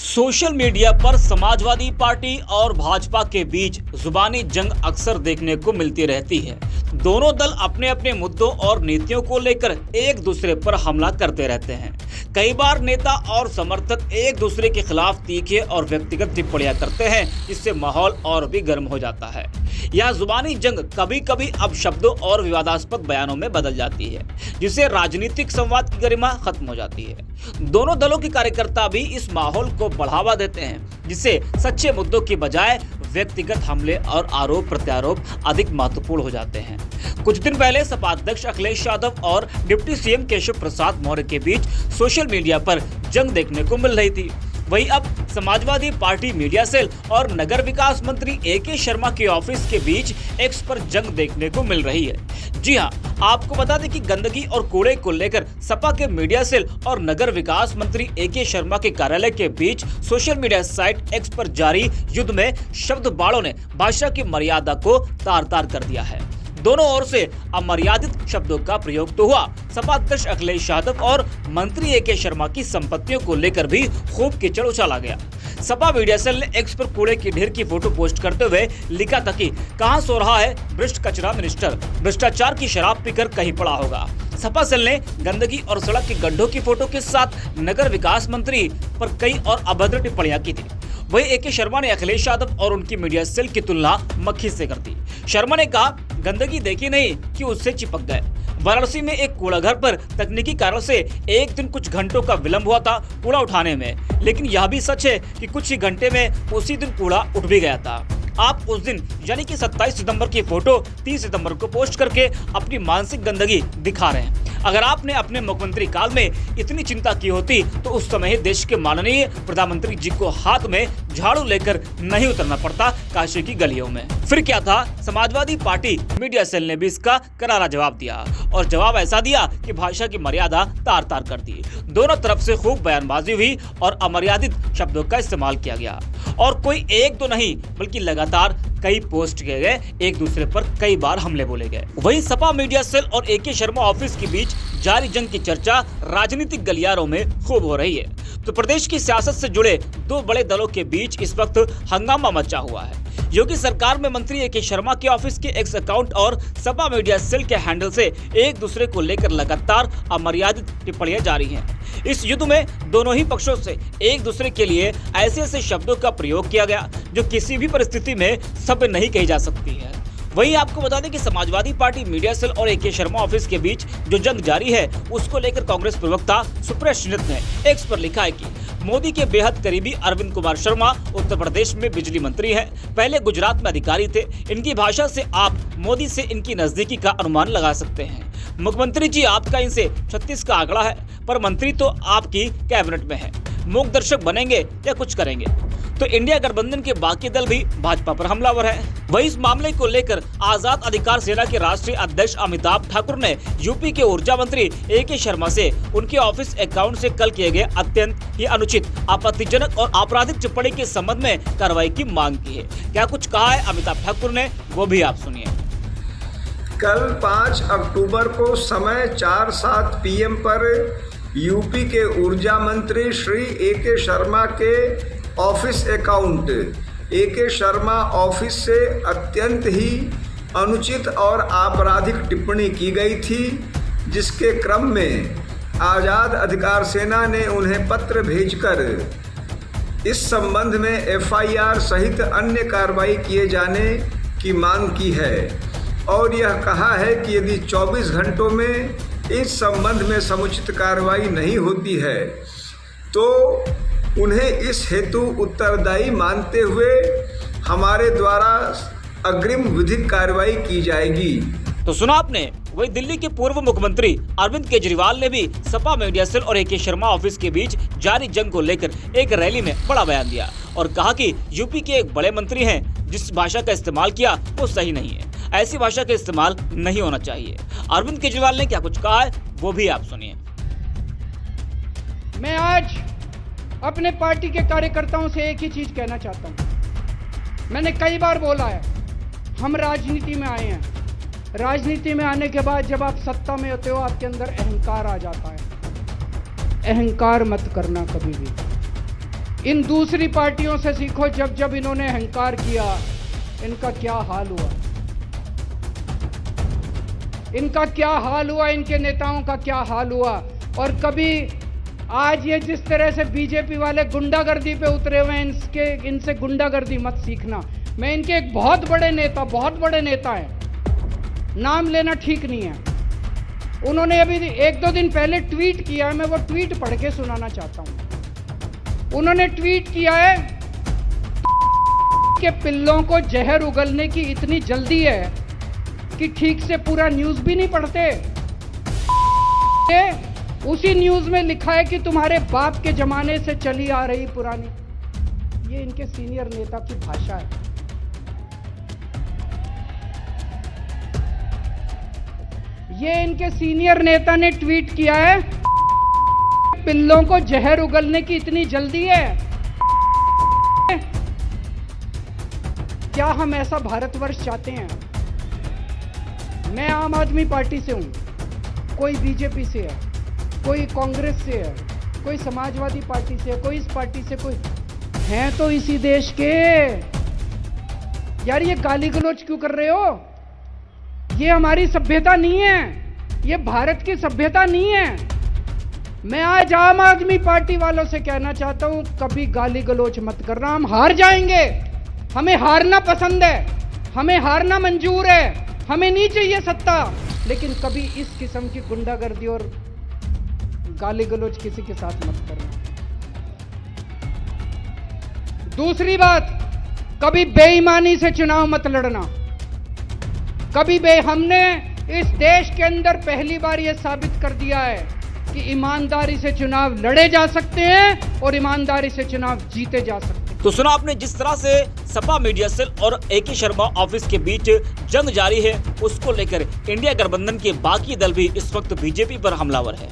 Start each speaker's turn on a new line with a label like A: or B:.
A: Social media पर Samajwadi party और भाजपा के बीच जुबानी जंग अक्सर देखने को मिलती रहती है। दोनों दल अपने अपने मुद्दों और नीतियों को लेकर एक दूसरे पर हमला करते रहते हैं। कई बार नेता और समर्थक एक दूसरे के खिलाफ तीखे और व्यक्तिगत टिप्पणियां करते हैं, जिससे माहौल और भी गर्म हो जाता है। यह जुबानी जंग कभी कभी अब शब्दों और विवादास्पद बयानों में बदल जाती है, जिससे राजनीतिक संवाद की गरिमा खत्म हो जाती है। दोनों दलों के कार्यकर्ता भी इस माहौल को बढ़ावा देते हैं, जिससे सच्चे मुद्दों की बजाय व्यक्तिगत हमले और आरोप प्रत्यारोप अधिक महत्वपूर्ण हो जाते हैं। कुछ दिन पहले सपा अध्यक्ष अखिलेश यादव और डिप्टी सीएम केशव प्रसाद मौर्य के बीच सोशल मीडिया पर जंग देखने को मिल रही थी। वहीं अब समाजवादी पार्टी मीडिया सेल और नगर विकास मंत्री ए.के. शर्मा के ऑफिस के बीच एक्स पर जंग देखने को मिल रही है। जी हां, आपको बता दें कि गंदगी और कूड़े को लेकर सपा के मीडिया सेल और नगर विकास मंत्री ए.के. शर्मा के कार्यालय के बीच सोशल मीडिया साइट एक्स पर जारी युद्ध में शब्द बाड़ों ने भाषा की मर्यादा को तार तार कर दिया है। दोनों ओर से अमर्यादित शब्दों का प्रयोग तो हुआ। सपा अध्यक्ष अखिलेश यादव और मंत्री ए.के. शर्मा की संपत्तियों को लेकर भी खूब कीचड़ उछाला गया। सपा मीडिया सेल ने एक्स पर कूड़े की ढेर की फोटो पोस्ट करते हुए लिखा था कि कहां सो रहा है भ्रष्ट कचरा मिनिस्टर, भ्रष्टाचार की शराब पीकर कहीं पड़ा होगा। सपा सेल ने गंदगी और सड़क के गड्ढों की फोटो के साथ नगर विकास मंत्री पर कई और अभद्र टिप्पणियां की थी। वहीं ए.के. शर्मा ने अखिलेश यादव और उनकी मीडिया सेल की तुलना मक्खी से कर दी। शर्मा ने कहा, गंदगी देखी नहीं कि उससे चिपक गए। वाराणसी में एक कूड़ा घर पर तकनीकी कारण से एक दिन कुछ घंटों का विलंब हुआ था कूड़ा उठाने में, लेकिन यह भी सच है कि कुछ ही घंटे में उसी दिन कूड़ा उठ भी गया था। आप उस दिन यानी कि 27 सितंबर की फोटो 30 सितंबर को पोस्ट करके अपनी मानसिक गंदगी दिखा रहे हैं। अगर आपने अपने मुख्यमंत्री काल में इतनी चिंता की होती तो उस समय ही देश के माननीय प्रधानमंत्री जी को हाथ में झाड़ू लेकर नहीं उतरना पड़ता काशी की गलियों में। फिर क्या था, समाजवादी पार्टी मीडिया सेल ने भी इसका करारा जवाब दिया और जवाब ऐसा दिया कि भाषा की मर्यादा तार तार कर दी। दोनों तरफ से खूब बयानबाजी हुई और अमर्यादित शब्दों का इस्तेमाल किया गया और कोई एक तो नहीं बल्कि लगातार कई पोस्ट किए गए, एक दूसरे पर कई बार हमले बोले गए। वहीं सपा मीडिया सेल और ए.के. शर्मा ऑफिस के बीच जारी जंग की चर्चा राजनीतिक गलियारों में खूब हो रही है। तो प्रदेश की सियासत से जुड़े दो बड़े दलों के बीच इस वक्त हंगामा मचा हुआ है। योगी सरकार में मंत्री ए.के. शर्मा के ऑफिस के एक्स अकाउंट और सपा मीडिया सेल के हैंडल से एक दूसरे को लेकर लगातार अमर्यादित टिप्पणियां जारी हैं। इस युद्ध में दोनों ही पक्षों से एक दूसरे के लिए ऐसे ऐसे शब्दों का प्रयोग किया गया जो किसी भी परिस्थिति में सभ्य नहीं कही जा सकती है। वहीं आपको बता दें कि समाजवादी पार्टी मीडिया सेल और ए.के. शर्मा ऑफिस के बीच जो जंग जारी है, उसको लेकर कांग्रेस प्रवक्ता सुप्रिया श्रीनाथ ने एक्स पर लिखा है कि मोदी के बेहद करीबी अरविंद कुमार शर्मा उत्तर प्रदेश में बिजली मंत्री हैं, पहले गुजरात में अधिकारी थे। इनकी भाषा से आप मोदी से इनकी नजदीकी का अनुमान लगा सकते हैं। मुख्यमंत्री जी आपका इनसे 36 का आंकड़ा है, पर मंत्री तो आपकी कैबिनेट में है। मूक दर्शक बनेंगे या कुछ करेंगे। तो इंडिया गठबंधन के बाकी दल भी भाजपा पर हमलावर है। वही इस मामले को लेकर आजाद अधिकार सेना के राष्ट्रीय अध्यक्ष अमिताभ ठाकुर ने यूपी के ऊर्जा मंत्री ए.के. शर्मा से उनके ऑफिस अकाउंट से कल किए गए अत्यंत ही अनुचित, आपत्तिजनक और आपराधिक टिप्पणी के संबंध में कार्रवाई की मांग की है। क्या कुछ कहा है अमिताभ ठाकुर ने, वो भी आप सुनिए।
B: कल 5 अक्टूबर को समय 4:07 PM पर यूपी के ऊर्जा मंत्री श्री ए.के. शर्मा के office account A K. Sharma office से अत्यंत ही अनुचित और आपराधिक टिप्पणी की गई थी, जिसके क्रम में आज़ाद अधिकार सेना ने उन्हें पत्र भेजकर इस संबंध में एफआईआर सहित अन्य कार्रवाई किए जाने की मांग की है और यह कहा है कि यदि 24 घंटों में इस संबंध में समुचित कार्रवाई नहीं होती है तो उन्हें इस हेतु उत्तरदायी मानते हुए हमारे द्वारा अग्रिम विधिक कार्रवाई की जाएगी।
A: तो सुना आपने। वही दिल्ली के पूर्व मुख्यमंत्री अरविंद केजरीवाल ने भी सपा मीडिया सेल और ए.के. शर्मा ऑफिस के बीच जारी जंग को लेकर एक रैली में बड़ा बयान दिया और कहा कि यूपी के एक बड़े मंत्री हैं, जिस भाषा का इस्तेमाल किया वो सही नहीं है, ऐसी भाषा का इस्तेमाल नहीं होना चाहिए। अरविंद केजरीवाल ने क्या कुछ कहा है, वो भी आप सुनिए।
C: मैं आज अपने पार्टी के कार्यकर्ताओं से एक ही चीज कहना चाहता हूं। मैंने कई बार बोला है, हम राजनीति में आए हैं। राजनीति में आने के बाद जब आप सत्ता में होते हो, आपके अंदर अहंकार आ जाता है। अहंकार मत करना कभी भी। इन दूसरी पार्टियों से सीखो, जब जब इन्होंने अहंकार किया इनका क्या हाल हुआ, इनका क्या हाल हुआ, इनके नेताओं का क्या हाल हुआ। और कभी आज ये जिस तरह से बीजेपी वाले गुंडागर्दी पे उतरे हुए हैं, इनसे गुंडागर्दी मत सीखना। मैं इनके एक बहुत बड़े नेता हैं, नाम लेना ठीक नहीं है। उन्होंने अभी 1-2 दिन पहले ट्वीट किया है, मैं वो ट्वीट पढ़ के सुनाना चाहता हूं। उन्होंने ट्वीट किया है कि पिल्लों को जहर उगलने की इतनी जल्दी है कि ठीक से पूरा न्यूज़ भी नहीं पढ़ते। उसी न्यूज़ में लिखा है कि तुम्हारे बाप के जमाने से चली आ रही पुरानी। ये इनके सीनियर नेता की भाषा है। ये इनके सीनियर नेता ने ट्वीट किया है, पिल्लों को जहर उगलने की इतनी जल्दी है। क्या हम ऐसा भारतवर्ष चाहते हैं? मैं आम आदमी पार्टी से हूं, कोई बीजेपी से है, कोई कांग्रेस से है, कोई समाजवादी पार्टी से है, कोई इस पार्टी से, कोई हैं तो इसी देश के। यार ये गाली गलौज क्यों कर रहे हो? ये हमारी सभ्यता नहीं है, ये भारत की सभ्यता नहीं है। मैं आज आम आदमी पार्टी वालों से कहना चाहता हूं, कभी गाली गलौज मत करना। हम हार जाएंगे, हमें हारना पसंद है, हमें हारना मंजूर है, हमें नहीं चाहिए सत्ता, लेकिन कभी इस किस्म की गुंडागर्दी और गाली गलौज किसी के साथ मत करना। दूसरी बात, कभी बेईमानी से चुनाव मत लड़ना। हमने इस देश के अंदर पहली बार यह साबित कर दिया है कि ईमानदारी से चुनाव लड़े जा सकते हैं और ईमानदारी से चुनाव जीते जा सकते हैं।
A: तो सुना आपने जिस तरह से सपा मीडिया सेल और AK शर्मा ऑफिस के बीच जंग जारी है, उसको लेकर इंडिया गठबंधन के बाकी दल भी इस वक्त बीजेपी पर हमलावर है।